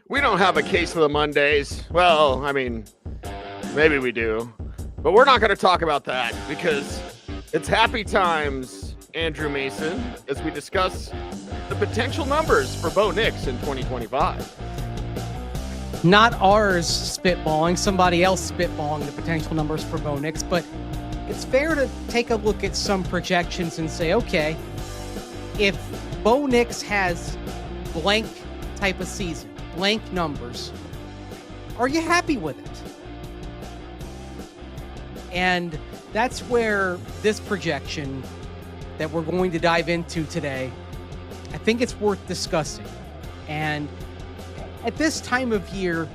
We don't have a case of the Mondays. Well, I mean, maybe we do. But we're not going to talk about that because it's happy times, Andrew Mason, as we discuss the potential numbers for Bo Nix in 2025. Not ours spitballing, somebody else spitballing the potential numbers for Bo Nix, but it's fair to take a look at some projections and say, okay, if Bo Nix has blank type of season, blank numbers, are you happy with it? And that's where this projection that we're going to dive into today, I think it's worth discussing. And at this time of year,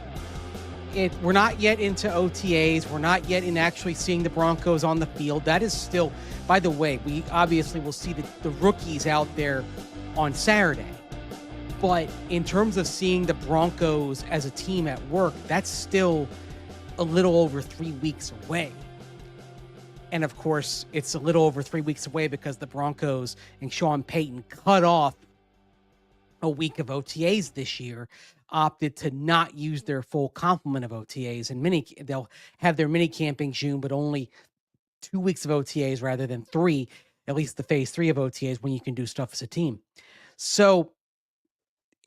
we're not yet into OTAs. We're not yet in actually seeing the Broncos on the field. That is still, by the way, we obviously will see the rookies out there on Saturday. But in terms of seeing the Broncos as a team at work, that's still a little over 3 weeks away. And of course, it's a little over 3 weeks away because the Broncos and Sean Payton cut off a week of OTAs this year, opted to not use their full complement of OTAs. And they'll have their mini camp in June, but only 2 weeks of OTAs rather than 3, at least the phase 3 of OTAs when you can do stuff as a team. So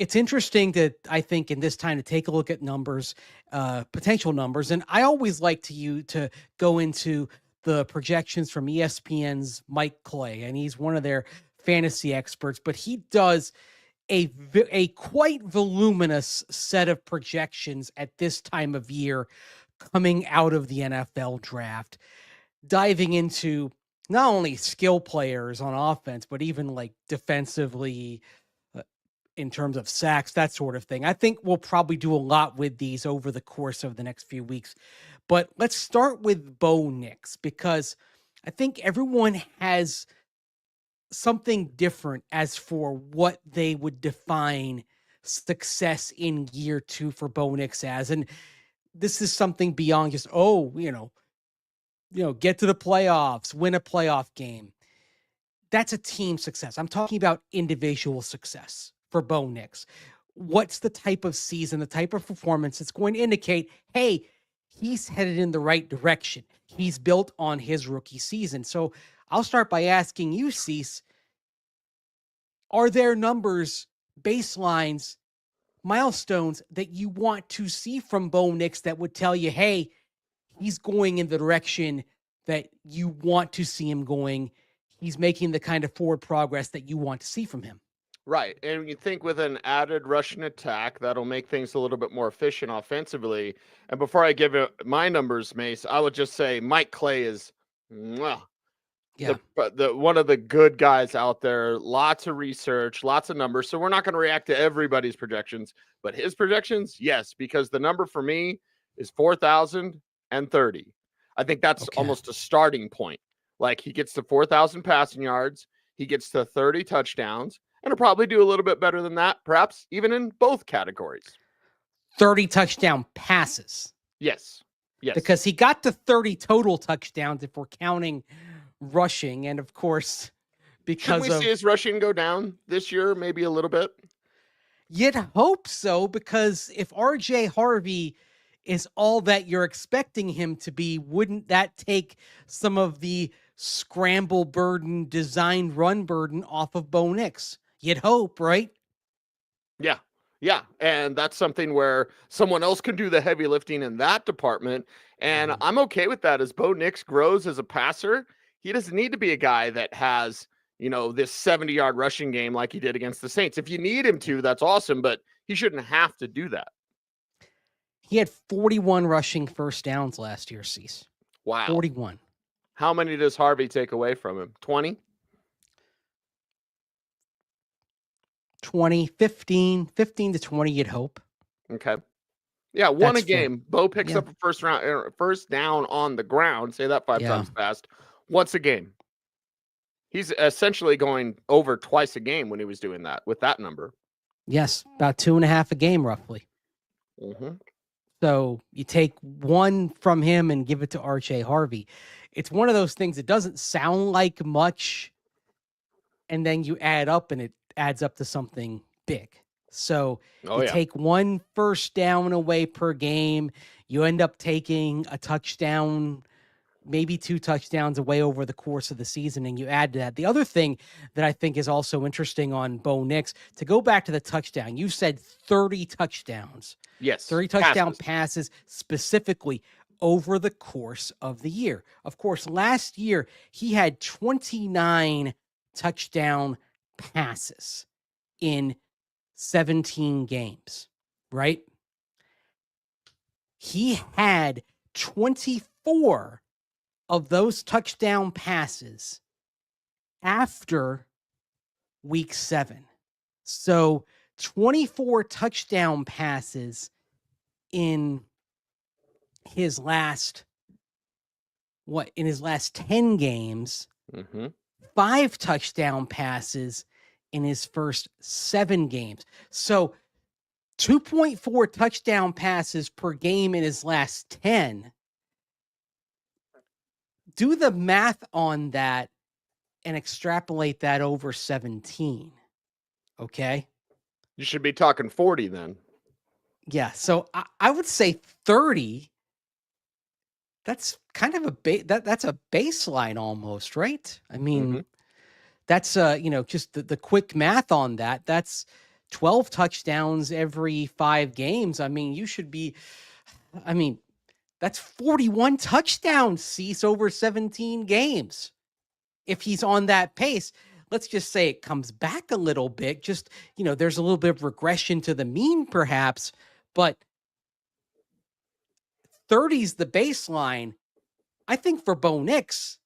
it's interesting to, I think, in this time to take a look at numbers, potential numbers. And I always like to go into the projections from ESPN's Mike Clay, and he's one of their fantasy experts, but he does a quite voluminous set of projections at this time of year coming out of the NFL draft, diving into not only skill players on offense, but even like defensively, in terms of sacks, that sort of thing. I think we'll probably do a lot with these over the course of the next few weeks. But let's start with Bo Nix, because I think everyone has something different as for what they would define success in year 2 for Bo Nix as. And this is something beyond just, get to the playoffs, win a playoff game. That's a team success. I'm talking about individual success for Bo Nix. What's the type of season, the type of performance that's going to indicate, hey, he's headed in the right direction. He's built on his rookie season. So I'll start by asking you, Cecil, are there numbers, baselines, milestones that you want to see from Bo Nix that would tell you, hey, he's going in the direction that you want to see him going? He's making the kind of forward progress that you want to see from him. Right. And you think with an added rushing attack, that'll make things a little bit more efficient offensively. And before I give you my numbers, Mace, I would just say Mike Clay is the one of the good guys out there. Lots of research, lots of numbers. So we're not going to react to everybody's projections, but his projections, yes, because the number for me is 4,030. I think that's almost a starting point. Like, he gets to 4,000 passing yards, he gets to 30 touchdowns, and he'll probably do a little bit better than that, perhaps even in both categories. 30 touchdown passes. Yes. Because he got to 30 total touchdowns if we're counting rushing. And of course, because should we see his rushing go down this year, maybe a little bit? You'd hope so, because if RJ Harvey is all that you're expecting him to be, wouldn't that take some of the scramble burden, designed run burden off of Bo Nix? You'd hope, right? Yeah. And that's something where someone else can do the heavy lifting in that department. And I'm okay with that. As Bo Nix grows as a passer, he doesn't need to be a guy that has, this 70-yard rushing game like he did against the Saints. If you need him to, that's awesome, but he shouldn't have to do that. He had 41 rushing first downs last year, Cecil. Wow. 41. How many does Harvey take away from him? 20? 20, 15 to 20, you'd hope. Okay. Yeah, one a game. Bo picks up a first down on the ground. Say that 5 times fast. Once a game. He's essentially going over twice a game when he was doing that with that number. Yes, about 2.5 a game, roughly. Mm-hmm. So you take one from him and give it to RJ Harvey. It's one of those things that doesn't sound like much, and then you add up and it adds up to something big. So Oh, you yeah. take 1 first down away per game. You end up taking a touchdown, maybe 2 touchdowns away over the course of the season, and you add to that. The other thing that I think is also interesting on Bo Nix, to go back to the touchdown, you said 30 touchdowns. Yes. 30 touchdown passes specifically over the course of the year. Of course, last year he had 29 touchdown passes in 17 games, right? He had 24 of those touchdown passes after week 7. So 24 touchdown passes in his last 10 games, 5 touchdown passes in his first 7 games. So 2.4 touchdown passes per game in his last 10. Do the math on that and extrapolate that over 17. Okay. You should be talking 40 then. Yeah. So I would say 30. That's kind of that's a baseline almost, right? I mean, that's just the quick math on that. That's 12 touchdowns every 5 games. I mean, that's 41 touchdowns, Cease, over 17 games. If he's on that pace, let's just say it comes back a little bit. Just, there's a little bit of regression to the mean perhaps, but 30's the baseline. I think for Bo Nix,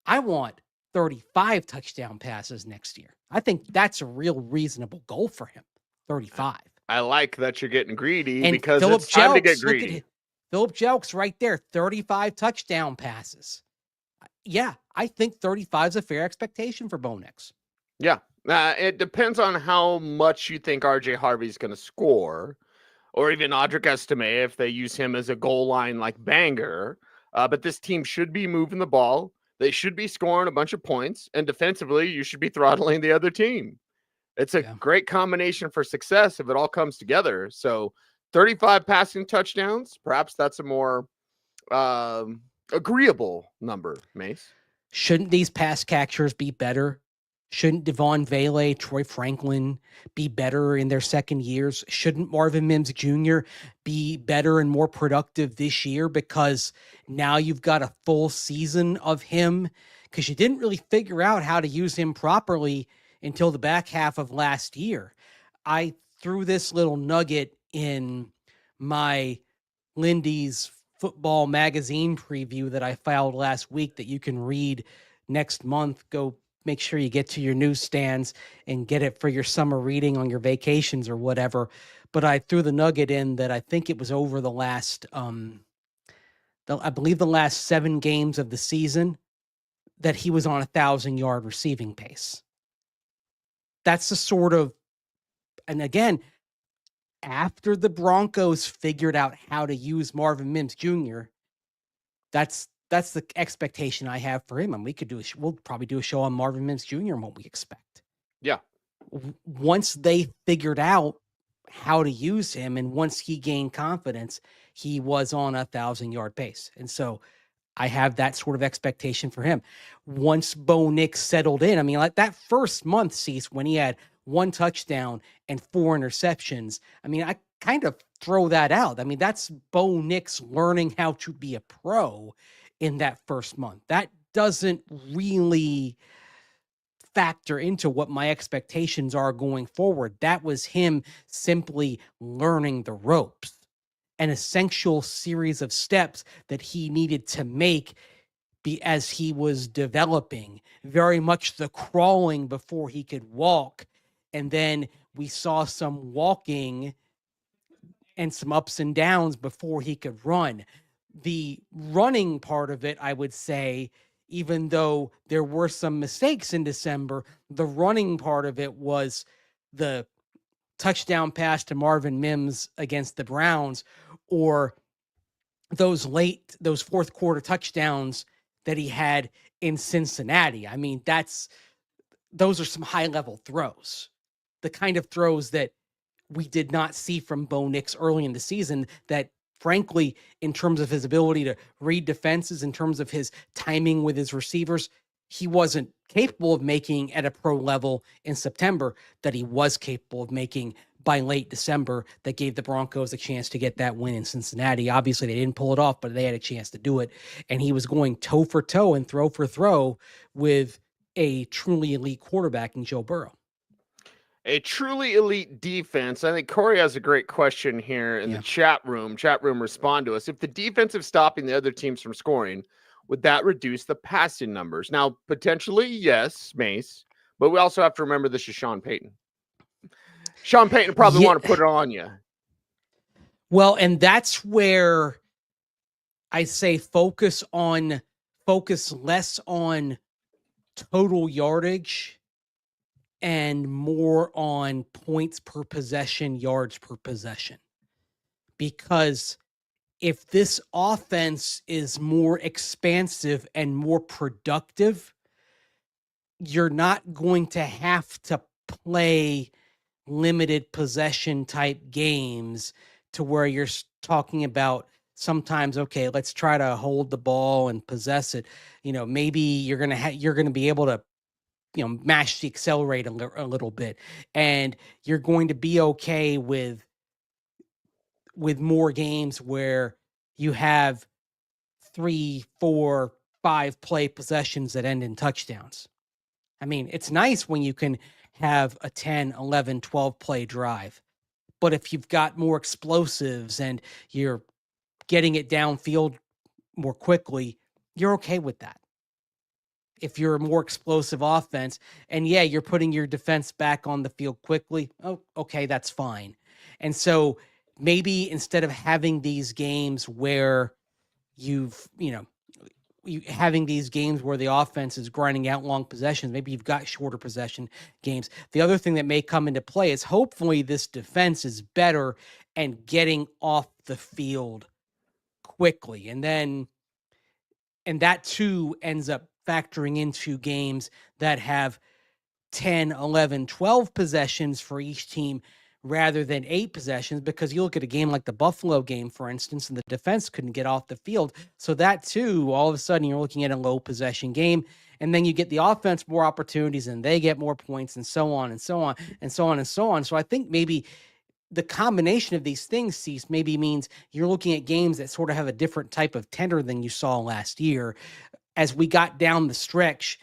I want 35 touchdown passes next year. I think that's a real reasonable goal for him. 35. I like that you're getting greedy, and because Phillip it's time to get Jelks, greedy. Phillip Jelks right there, 35 touchdown passes. Yeah, I think 35 is a fair expectation for Bo Nix. Yeah. It depends on how much you think RJ Harvey's going to score, or even Audric Estime if they use him as a goal line like banger. But this team should be moving the ball. They should be scoring a bunch of points, and defensively, you should be throttling the other team. It's a great combination for success if it all comes together. So 35 passing touchdowns, perhaps that's a more agreeable number, Mace. Shouldn't these pass catchers be better? Shouldn't Devon Vele, Troy Franklin be better in their second years? Shouldn't Marvin Mims Jr. be better and more productive this year, because now you've got a full season of him, because you didn't really figure out how to use him properly until the back half of last year. I threw this little nugget in my Lindy's football magazine preview that I filed last week that you can read next month. Go make sure you get to your newsstands and get it for your summer reading on your vacations or whatever. But I threw the nugget in that I think it was over the last, I believe the last 7 games of the season, that he was on 1,000-yard receiving pace. That's the sort of, and again, after the Broncos figured out how to use Marvin Mims Jr., that's the expectation I have for him. And we'll probably do a show on Marvin Mims Jr. and what we expect. Yeah. Once they figured out how to use him, and once he gained confidence, he was on 1,000-yard pace. And so I have that sort of expectation for him. Once Bo Nix settled in, I mean, like that first month, Cease, when he had 1 touchdown and 4 interceptions, I mean, I kind of throw that out. I mean, that's Bo Nix learning how to be a pro in that first month. That doesn't really factor into what my expectations are going forward. That was him simply learning the ropes, an essential series of steps that he needed to make as he was developing, very much the crawling before he could walk. And then we saw some walking and some ups and downs before he could run. The running part of it, I would say, even though there were some mistakes in December, the running part of it was the touchdown pass to Marvin Mims against the Browns, or those fourth quarter touchdowns that he had in Cincinnati. I mean, those are some high level throws, the kind of throws that we did not see from Bo Nix early in the season that, frankly, in terms of his ability to read defenses, in terms of his timing with his receivers, he wasn't capable of making at a pro level in September that he was capable of making by late December, that gave the Broncos a chance to get that win in Cincinnati. Obviously, they didn't pull it off, but they had a chance to do it. And he was going toe for toe and throw for throw with a truly elite quarterback in Joe Burrow. A truly elite defense. I think Corey has a great question here in the chat room. Chat room, respond to us. If the defense is stopping the other teams from scoring, would that reduce the passing numbers? Now, potentially, yes, Mace, but we also have to remember this is Sean Payton. Sean Payton probably want to put it on you. Well, and that's where I say focus less on total yardage and more on points per possession, yards per possession. Because if this offense is more expansive and more productive, you're not going to have to play limited possession type games to where you're talking about sometimes, okay, let's try to hold the ball and possess it. Maybe you're going to be able to, mash the accelerator a little bit, and you're going to be okay with more games where you have 3, 4, 5 play possessions that end in touchdowns. I mean, it's nice when you can have a 10, 11, 12 play drive. But if you've got more explosives and you're getting it downfield more quickly, you're okay with that. If you're a more explosive offense and you're putting your defense back on the field quickly, oh, okay, that's fine. And so maybe instead of having these games where having these games where the offense is grinding out long possessions, maybe you've got shorter possession games. The other thing that may come into play is hopefully this defense is better and getting off the field quickly. And that too ends up factoring into games that have 10, 11, 12 possessions for each team rather than 8 possessions, because you look at a game like the Buffalo game, for instance, and the defense couldn't get off the field. So that too, all of a sudden you're looking at a low possession game, and then you get the offense more opportunities and they get more points, and so on and so on and so on and so on. So I think maybe the combination of these things, Cease, maybe means you're looking at games that sort of have a different type of tenor than you saw last year. As we got down the stretch,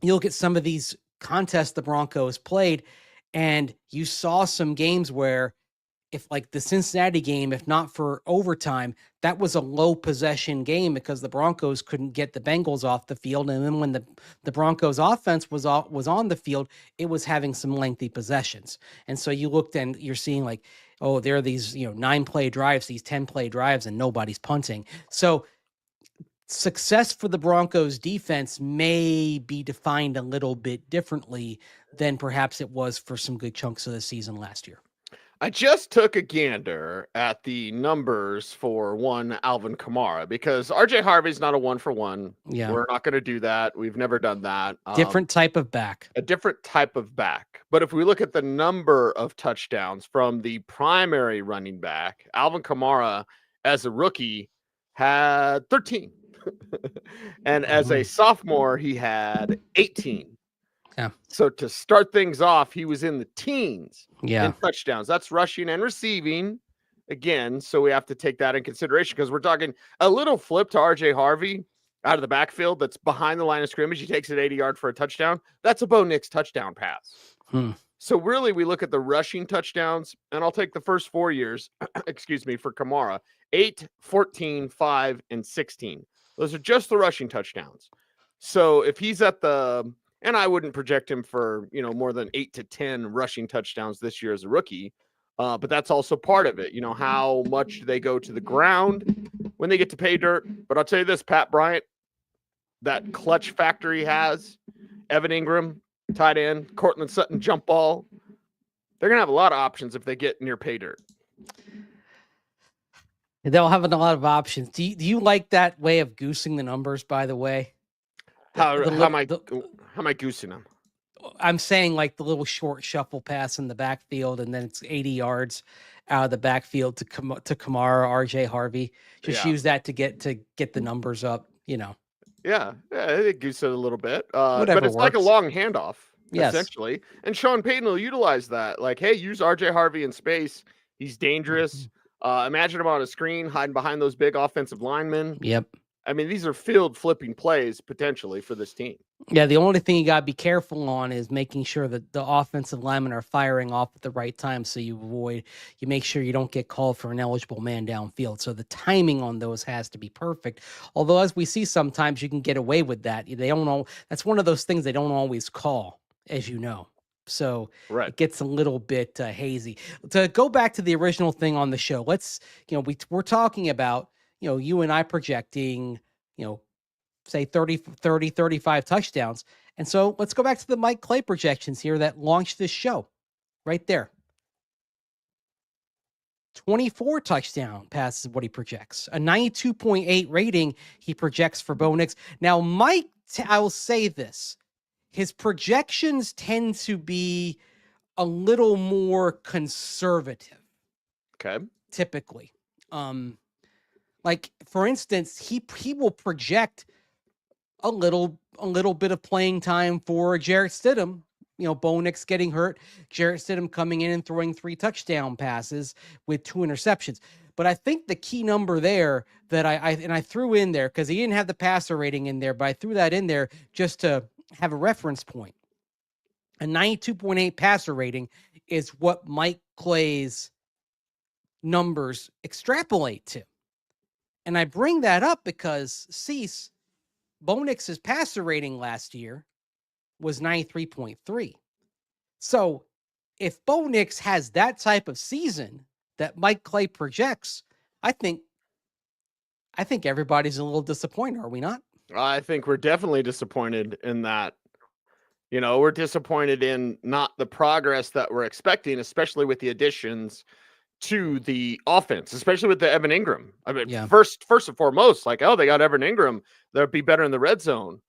you look at some of these contests the Broncos played, and you saw some games where, if like the Cincinnati game, if not for overtime, that was a low possession game because the Broncos couldn't get the Bengals off the field. And then when the Broncos offense was on the field, it was having some lengthy possessions. And so you looked and you're seeing like, oh, there are these 9-play drives, these 10-play drives, and nobody's punting. So success for the Broncos defense may be defined a little bit differently than perhaps it was for some good chunks of the season last year. I just took a gander at the numbers for one Alvin Kamara, because RJ Harvey's not a 1-for-1. Yeah. We're not going to do that. We've never done that. Different type of back. A different type of back. But if we look at the number of touchdowns from the primary running back, Alvin Kamara as a rookie had 13. And as a sophomore, he had 18. Yeah. So to start things off, he was in the teens in touchdowns. That's rushing and receiving again. So we have to take that in consideration, because we're talking a little flip to RJ Harvey out of the backfield that's behind the line of scrimmage. He takes it 80 yards for a touchdown. That's a Bo Nix touchdown pass. So really, we look at the rushing touchdowns, and I'll take the first 4 years, for Kamara, 8, 14, 5, and 16. Those are just the rushing touchdowns. So if he's at and I wouldn't project him for, more than 8 to 10 rushing touchdowns this year as a rookie. But that's also part of it. How much do they go to the ground when they get to pay dirt? But I'll tell you this, Pat Bryant, that clutch factor he has, Evan Ingram, tight end, Cortland Sutton, jump ball. They're going to have a lot of options if they get near pay dirt. They'll have a lot of options. Do you like that way of goosing the numbers, by the way? How am I goosing them? I'm saying like the little short shuffle pass in the backfield, and then it's 80 yards out of the backfield to Kamara, RJ Harvey. Just use that to get the numbers up, Yeah, it gives it a little bit. But whatever it's like a works. long handoff, Yes. essentially. And Sean Payton will utilize that. Like, hey, use RJ Harvey in space. He's dangerous. Imagine him on a screen hiding behind those big offensive linemen. Yep. I mean, these are field flipping plays potentially for this team. Yeah, the only thing you got to be careful on is making sure that the offensive linemen are firing off at the right time, so you make sure you don't get called for an eligible man downfield. So the timing on those has to be perfect. Although, as we see, sometimes you can get away with that. They don't know. That's one of those things they don't always call, as you know. So It gets a little bit hazy. To go back to the original thing on the show, let's, we're talking about, you and I projecting, say 35 touchdowns. And so let's go back to the Mike Clay projections here that launched this show right there. 24 touchdown passes is what he projects. A 92.8 rating he projects for Bo Nix. Now, Mike, I will say this. His projections tend to be a little more conservative. Okay. Typically. Like, for instance, he will project a little bit of playing time for Jarrett Stidham. Bo Nix getting hurt, Jarrett Stidham coming in and throwing 3 touchdown passes with 2 interceptions. But I think the key number there that I threw in there, because he didn't have the passer rating in there, but I threw that in there just to have a reference point. A 92.8 passer rating is what Mike Clay's numbers extrapolate to. And I bring that up because Cecil, Bo Nix's passer rating last year was 93.3. So if Bo Nix has that type of season that Mike Clay projects, I think everybody's a little disappointed, are we not? I think we're definitely disappointed in that. We're disappointed in not the progress that we're expecting, especially with the additions to the offense, especially with the Evan Ingram. I mean, first and foremost, like, they got Evan Ingram, they'll be better in the red zone.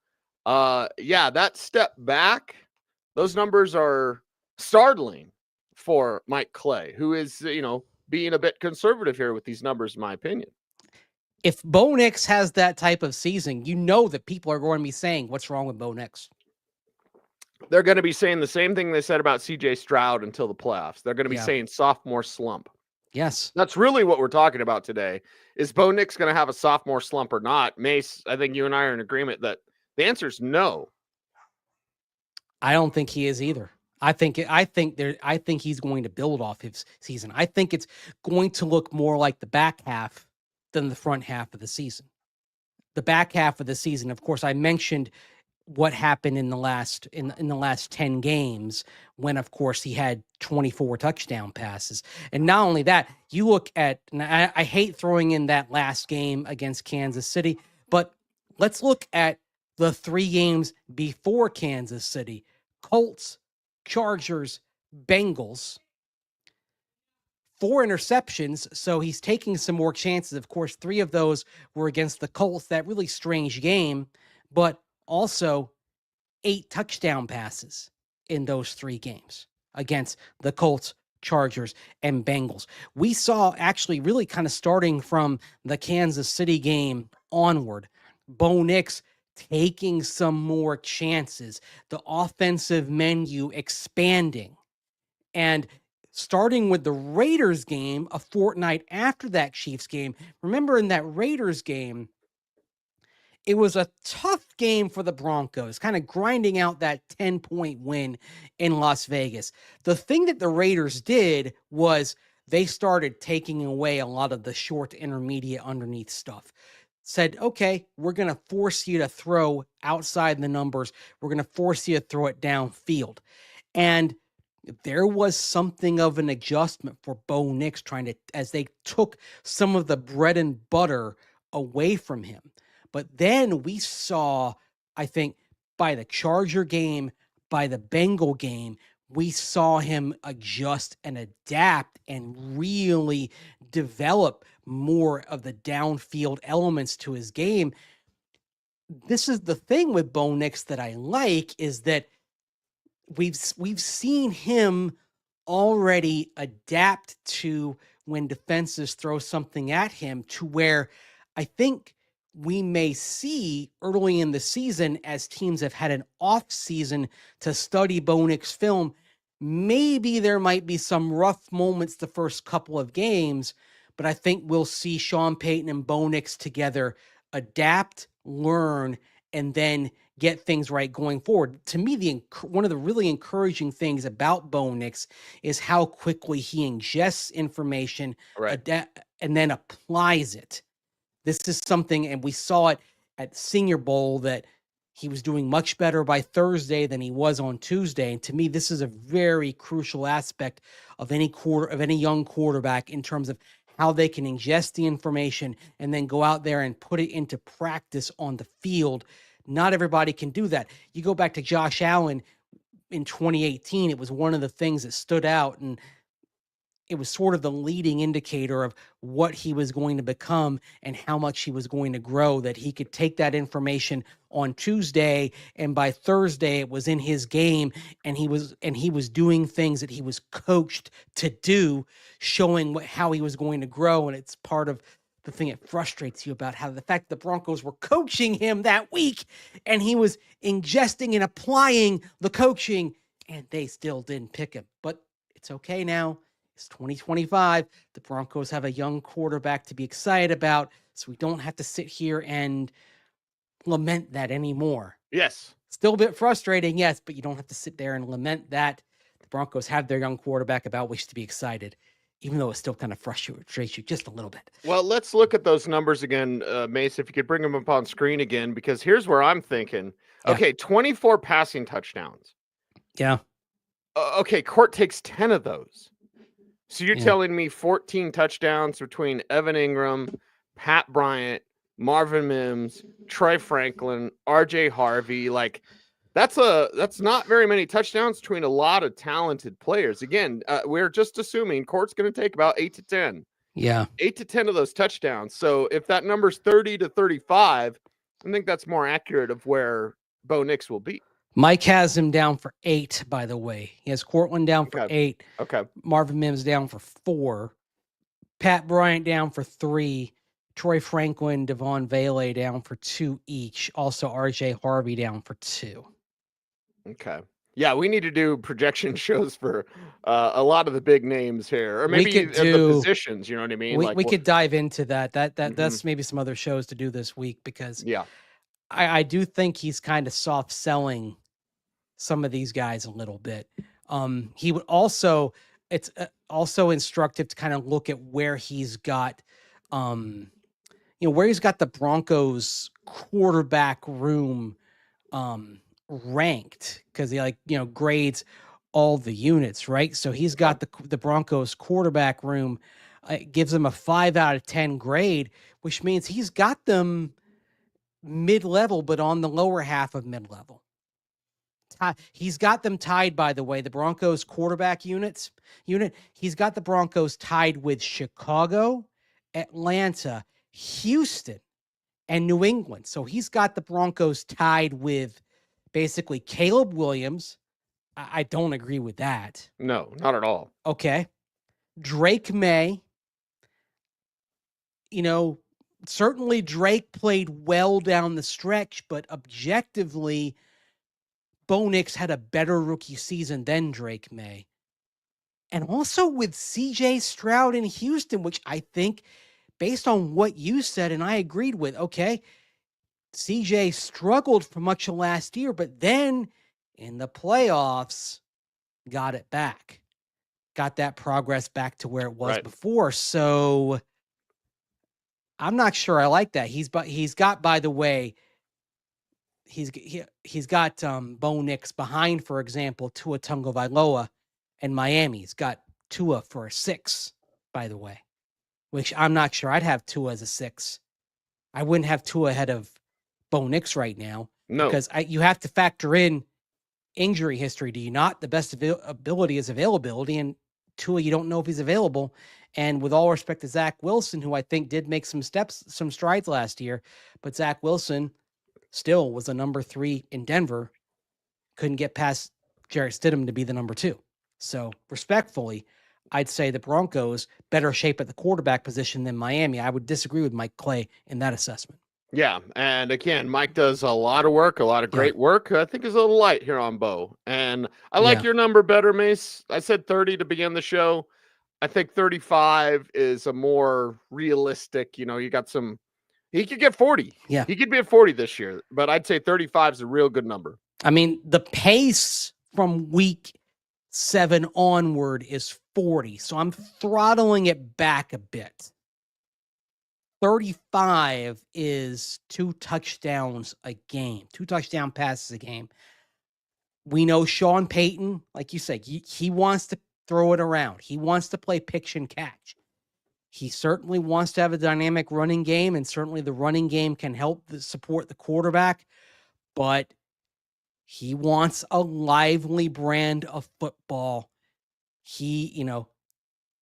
That step back, those numbers are startling for Mike Clay, who is, being a bit conservative here with these numbers, in my opinion. If Bo Nix has that type of season, that people are going to be saying, what's wrong with Bo Nix? They're going to be saying the same thing they said about CJ Stroud until the playoffs. They're going to be saying sophomore slump. Yes. That's really what we're talking about today. Is Bo Nix going to have a sophomore slump or not? Mace, I think you and I are in agreement that the answer is no. I don't think he is either. I think he's going to build off his season. I think it's going to look more like the back half than the front half of the season. The back half of the season, of course, I mentioned what happened in the last 10 games when, of course, he had 24 touchdown passes. And not only that, you look at, and I hate throwing in that last game against Kansas City, but let's look at the 3 games before Kansas City: Colts, Chargers, Bengals. 4 interceptions, so he's taking some more chances. Of course, 3 of those were against the Colts, that really strange game, but also 8 touchdown passes in those 3 games against the Colts, Chargers, and Bengals. We saw, actually, really kind of starting from the Kansas City game onward, Bo Nix taking some more chances, the offensive menu expanding, and starting with the Raiders game a fortnight after that Chiefs game. Remember, in that Raiders game, it was a tough game for the Broncos, kind of grinding out that 10-point win in Las Vegas. The thing that the Raiders did was they started taking away a lot of the short, intermediate, underneath stuff. Said, okay, we're going to force you to throw outside the numbers. We're going to force you to throw it downfield. And there was something of an adjustment for Bo Nix as they took some of the bread and butter away from him. But then we saw, I think, by the Charger game, by the Bengal game, we saw him adjust and adapt and really develop more of the downfield elements to his game. This is the thing with Bo Nix that I like, is that we've seen him already adapt to when defenses throw something at him, to where I think we may see early in the season, as teams have had an off season to study Bo Nix film, maybe there might be some rough moments the first couple of games, but I think we'll see Sean Payton and Bo Nix together adapt, learn, and then get things right going forward. To me, one of the really encouraging things about Bo Nix is how quickly he ingests information, Right. and then applies it. This is something, and we saw it at Senior Bowl, that he was doing much better by Thursday than he was on Tuesday. And to me, this is a very crucial aspect of any young quarterback, in terms of how they can ingest the information and then go out there and put it into practice on the field. Not everybody can do that. You go back to Josh Allen in 2018, it was one of the things that stood out, and it was sort of the leading indicator of what he was going to become and how much he was going to grow, that he could take that information on Tuesday, and by Thursday it was in his game, and he was doing things that he was coached to do, showing how he was going to grow. And it's part of the thing that frustrates you about how the fact the Broncos were coaching him that week, and he was ingesting and applying the coaching, and they still didn't pick him. But it's okay now. It's 2025. The Broncos have a young quarterback to be excited about, so we don't have to sit here and lament that anymore. Yes. Still a bit frustrating, yes, but you don't have to sit there and lament that. The Broncos have their young quarterback about which to be excited, even though it still kind of frustrates you just a little bit. Well, let's look at those numbers again, Mace, if you could bring them up on screen again, because here's where I'm thinking. Yeah. Okay, 24 passing touchdowns. Yeah. Okay, Court takes 10 of those. So you're telling me 14 touchdowns between Evan Ingram, Pat Bryant, Marvin Mims, Troy Franklin, RJ Harvey. Like, that's not very many touchdowns between a lot of talented players. Again, we're just assuming Court's going to take about 8 to 10. Yeah. 8 to 10 of those touchdowns. So if that number's 30 to 35, I think that's more accurate of where Bo Nix will be. Mike has him down for 8, by the way. He has Cortland down for 8. Okay. Marvin Mims down for 4. Pat Bryant down for 3. Troy Franklin, Devon Vele down for 2 each. Also, RJ Harvey down for 2. Okay. Yeah, we need to do projection shows for a lot of the big names here, or maybe the positions. You know what I mean? We could dive into that. That's maybe some other shows to do this week, because I do think he's kind of soft selling some of these guys a little bit. He would also, it's also instructive to kind of look at where he's got, where he's got the Broncos quarterback room ranked, because he grades all the units, right? So he's got the Broncos quarterback room, gives them a 5 out of 10 grade, which means he's got them mid-level, but on the lower half of mid-level. He's got them tied, by the way, the Broncos quarterback unit. He's got the Broncos tied with Chicago, Atlanta, Houston, and New England. So he's got the Broncos tied with basically Caleb Williams. I don't agree with that. No, not at all. Okay. Drake May. Certainly Drake played well down the stretch, but objectively, Bo Nix had a better rookie season than Drake May. And also with CJ Stroud in Houston, which I think, based on what you said, and I agreed with, okay, CJ struggled for much of last year, but then in the playoffs, got it back. Got that progress back to where it was before. So I'm not sure I like that. He's got, by the way, he's got Bo Nix behind, for example, Tua Tagovailoa and Miami. He's got Tua for a 6, by the way, which I'm not sure I'd have Tua as a 6. I wouldn't have Tua ahead of Bo Nix right now. No, because you have to factor in injury history. Do you not? The best ability is availability, and Tua, you don't know if he's available. And with all respect to Zach Wilson, who I think did make some strides last year, but Zach Wilson still was a number 3 in Denver. Couldn't get past Jarrett Stidham to be the number 2. So respectfully, I'd say the Broncos better shape at the quarterback position than Miami. I would disagree with Mike Clay in that assessment. Yeah, and again, Mike does a lot of work, a lot of great work. I think is a little light here on Bo, and I like your number better, Mace. I said 30 to begin the show. I think 35 is a more realistic. You got some. He could get 40. Yeah, he could be at 40 this year, but I'd say 35 is a real good number. I mean, the pace from week 7 onward is 40, so I'm throttling it back a bit. 35 is 2 touchdowns a game, 2 touchdown passes a game. We know Sean Payton, like you said, he wants to throw it around. He wants to play pitch and catch. He certainly wants to have a dynamic running game, and certainly the running game can help support the quarterback, but he wants a lively brand of football. He,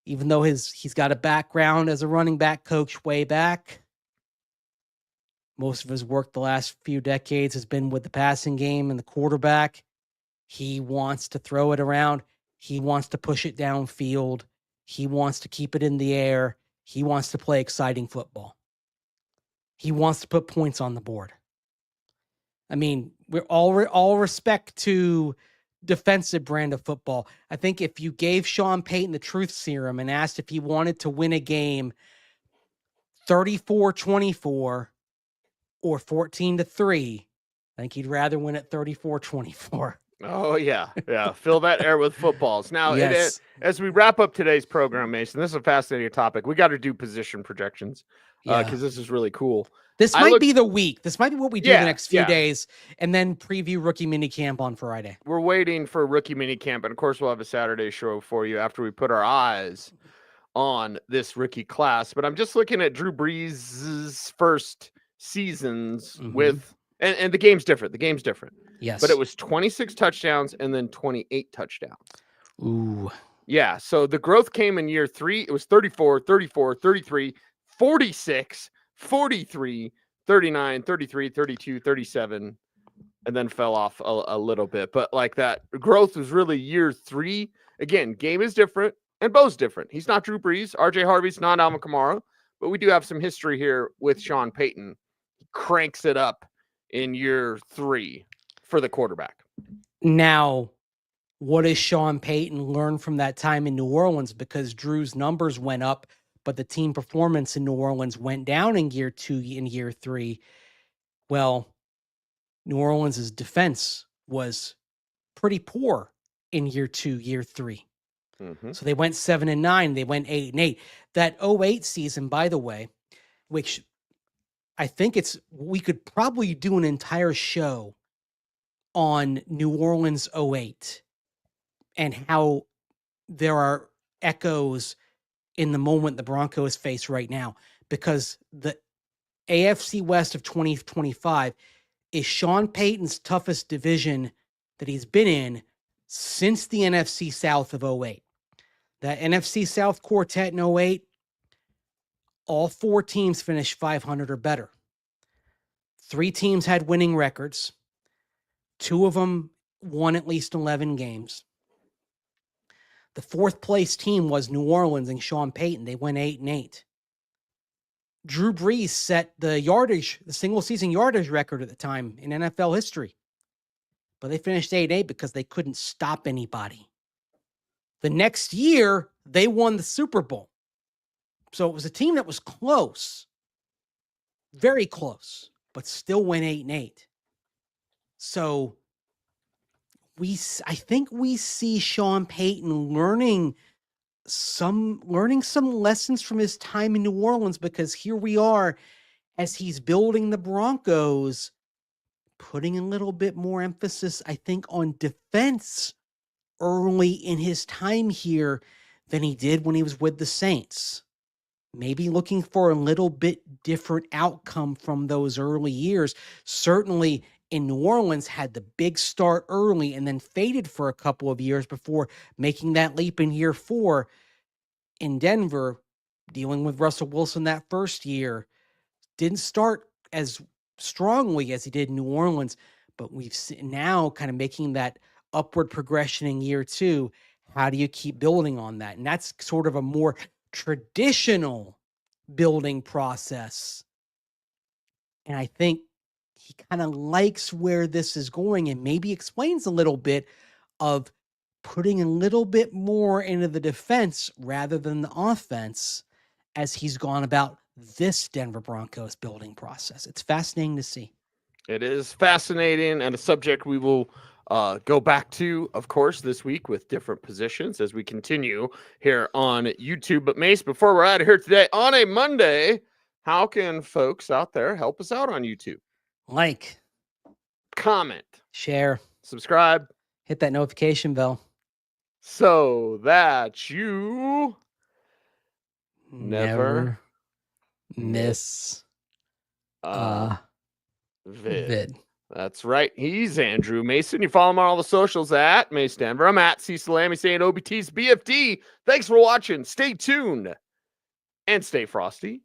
even though he's got a background as a running back coach way back, most of his work the last few decades has been with the passing game and the quarterback. He wants to throw it around. He wants to push it downfield. He wants to keep it in the air. He wants to play exciting football. He wants to put points on the board. I mean, we're all respect to defensive brand of football. I think if you gave Sean Payton the truth serum and asked if he wanted to win a game 34-24 or 14-3, I think he'd rather win at 34-24. Oh, yeah. Yeah. Fill that air with footballs. Now, Yes. As we wrap up today's program, Mason, this is a fascinating topic. We got to do position projections because this is really cool. This might be the week. This might be what we do the next few days, and then preview rookie minicamp on Friday. We're waiting for rookie minicamp, and of course, we'll have a Saturday show for you after we put our eyes on this rookie class. But I'm just looking at Drew Brees' first seasons with, and the game's different. The game's different. Yes. But it was 26 touchdowns and then 28 touchdowns. Ooh. Yeah. So the growth came in year 3. It was 34, 34, 33, 46, 43, 39, 33, 32, 37, and then fell off a little bit. But like that growth was really year 3. Again, game is different and Bo's different. He's not Drew Brees. RJ Harvey's not Alvin Kamara, but we do have some history here with Sean Payton. He cranks it up in year 3 for the quarterback. Now, what does Sean Payton learn from that time in New Orleans? Because Drew's numbers went up, but the team performance in New Orleans went down in year 2 and year 3. Well, New Orleans' defense was pretty poor in year 2, year 3. So they went 7-9. They went 8-8. That 08 season, by the way, which I think we could probably do an entire show on New Orleans 08 and how there are echoes in the moment the Broncos face right now, because the AFC West of 2025 is Sean Payton's toughest division that he's been in since the NFC South of 08. That NFC South quartet in 08, all 4 teams finished 500 or better. 3 teams had winning records. 2 of them won at least 11 games. The 4th place team was New Orleans and Sean Payton. They went 8-8. Drew Brees set the single season yardage record at the time in NFL history. But they finished 8-8 because they couldn't stop anybody. The next year, they won the Super Bowl. So it was a team that was close. Very close, but still went 8-8. So I think we see Sean Payton learning some lessons from his time in New Orleans, because here we are as he's building the Broncos, putting a little bit more emphasis, I think, on defense early in his time here than he did when he was with the Saints. Maybe looking for a little bit different outcome from those early years. Certainly in New Orleans had the big start early and then faded for a couple of years before making that leap in year 4. In Denver, dealing with Russell Wilson that first year, didn't start as strongly as he did in New Orleans, but we've seen now kind of making that upward progression in year 2, how do you keep building on that? And that's sort of a more traditional building process. And I think he kind of likes where this is going and maybe explains a little bit of putting a little bit more into the defense rather than the offense as he's gone about this Denver Broncos building process. It's fascinating to see. It is fascinating and a subject we will go back to, of course, this week with different positions as we continue here on YouTube. But Mace, before we're out of here today on a Monday, how can folks out there help us out on YouTube? Like, comment, share, subscribe, hit that notification bell so that you never miss a vid. That's right. He's Andrew Mason. You follow him on all the socials at Mace Denver. I'm at Cecil Lammey saying OBT's BFD. Thanks for watching. Stay tuned and stay frosty.